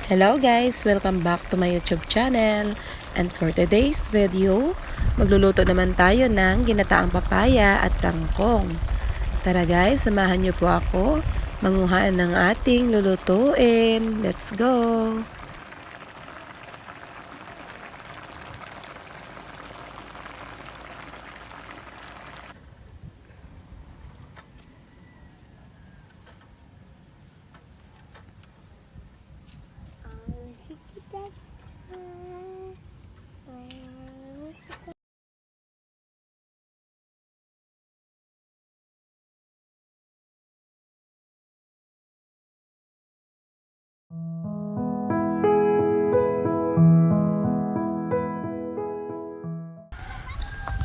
Hello guys! Welcome back to my YouTube channel. And for today's video, magluluto naman tayo ng ginataang papaya at kangkong. Tara guys, samahan niyo po ako manguhaan ng ating lulutuin. Let's go!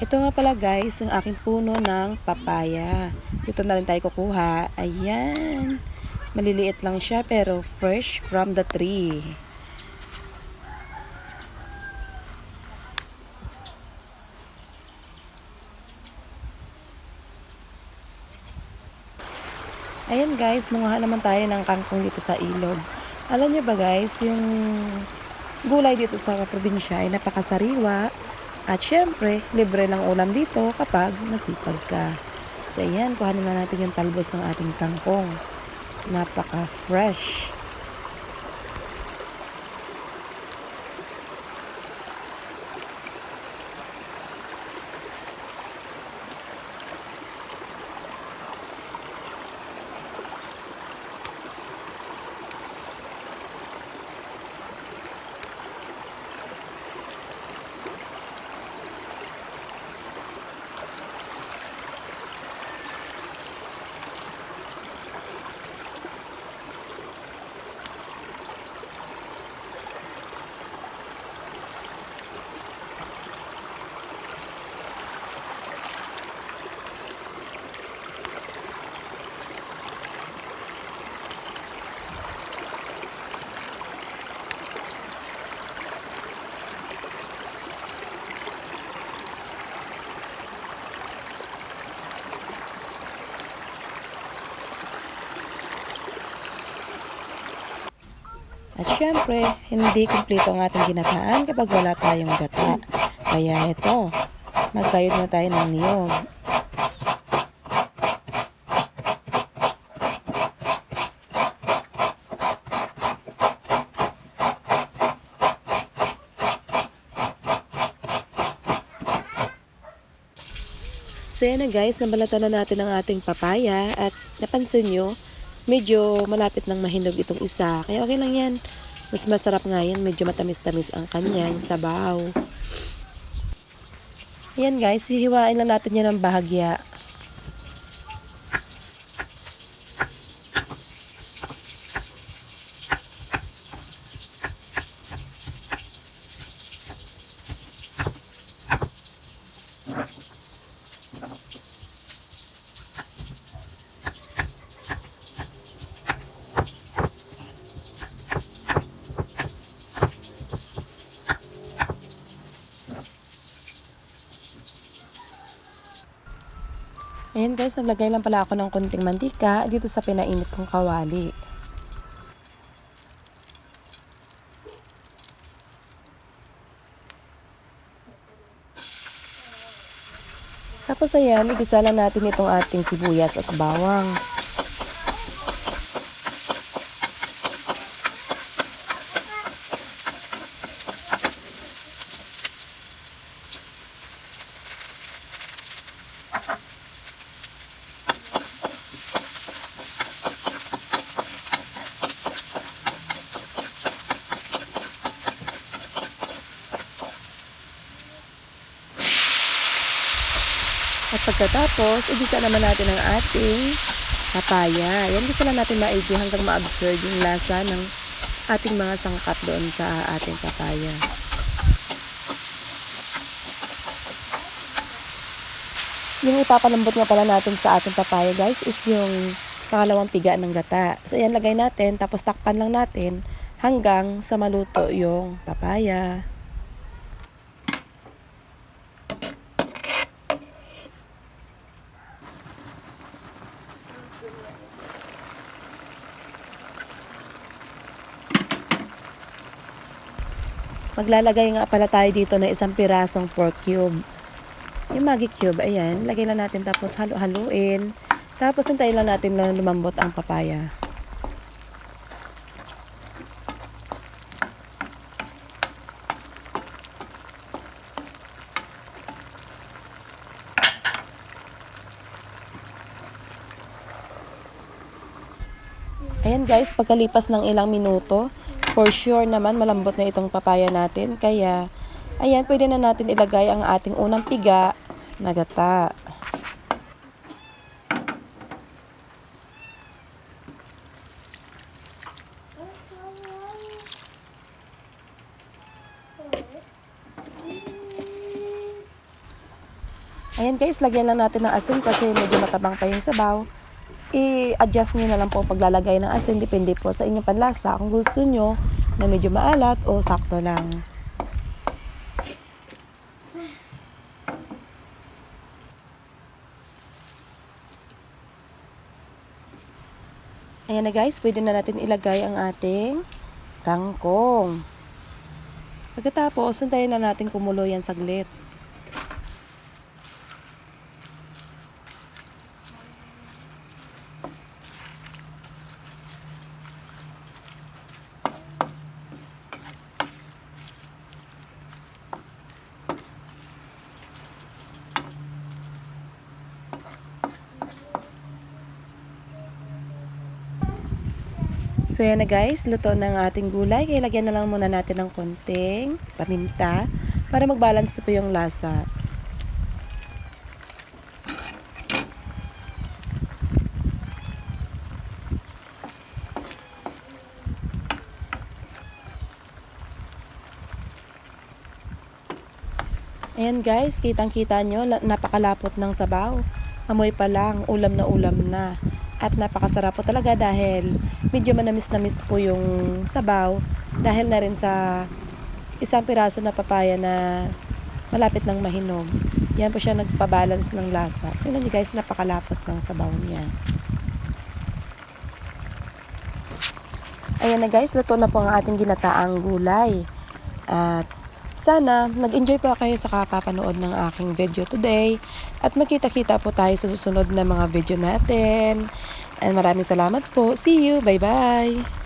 Ito nga pala guys, ang aking puno ng papaya. Dito na rin tayo kukuha. Ayan. Maliliit lang siya pero fresh from the tree. Ayan guys, manguha naman tayo ng kangkong dito sa ilog. Alam niyo ba guys, yung gulay dito sa probinsya ay napakasariwa. At syempre, libre lang ulam dito kapag masipag ka. So ayan, kuhanin na natin yung talbos ng ating kangkong. Napaka-fresh. At syempre, hindi kumpleto ang ating ginataan kapag wala tayong gata. Kaya ito, magkayod na tayo ng niyog. So yan na guys, nabalatan na natin ang ating papaya at napansin nyo, medyo malapit ng mahinog itong isa. Kaya okay lang yan. Mas masarap nga yan. Medyo matamis-tamis ang kanyang sabaw. Ayan guys, hihiwain lang natin yan ng bahagya. Ayan guys, naglagay lang pala ako ng konting mantika dito sa pinainit kong kawali. Tapos ayan, igisa lang natin itong ating sibuyas at bawang. At pagkatapos, igisa naman natin ang ating papaya. Yan, gisa lang natin maigi hanggang ma-absorb yung lasa ng ating mga sangkap doon sa ating papaya. Yung ipapalambot nga pala natin sa ating papaya guys is yung pangalawang piga ng gata. So yan, lagay natin, tapos takpan lang natin hanggang sa maluto yung papaya. Maglalagay nga pala tayo dito ng isang pirasong pork cube. Yung Maggi cube, ayan, lagay lang natin tapos halo-haluin. Tapos hintayin lang natin na lumambot ang papaya. Ayan guys, pagkalipas ng ilang minuto, for sure naman malambot na itong papaya natin. Kaya, ayan, pwede na natin ilagay ang ating unang piga na gata. Ayan guys, lagyan lang natin ng asin kasi medyo matabang pa yung sabaw. I-adjust nyo na lang po paglalagay ng asin. Depende po sa inyong panlasa. Kung gusto nyo na medyo maalat o sakto lang. Ayan na guys, pwede na natin ilagay ang ating kangkong. Pagkatapos, hintayin na natin kumulo yan saglit. So yan na guys, luto ng ating gulay. Kaya lagyan na lang muna natin ng konting paminta para mag-balance po yung lasa. Ayan guys, kitang-kita nyo, napakalapot ng sabaw. Amoy pa lang, ulam na. At napakasarap po talaga dahil medyo manamis-namis po yung sabaw. Dahil na rin sa isang piraso na papaya na malapit ng mahinog. Yan po siya nagpabalance ng lasa. Tingnan nyo guys, napakalapot ng sabaw niya. Ayan na guys, luto na po ang ating ginataang gulay. At sana nag-enjoy po kayo sa kapapanood ng aking video today. At magkita-kita po tayo sa susunod na mga video natin. And maraming salamat po. See you. Bye-bye.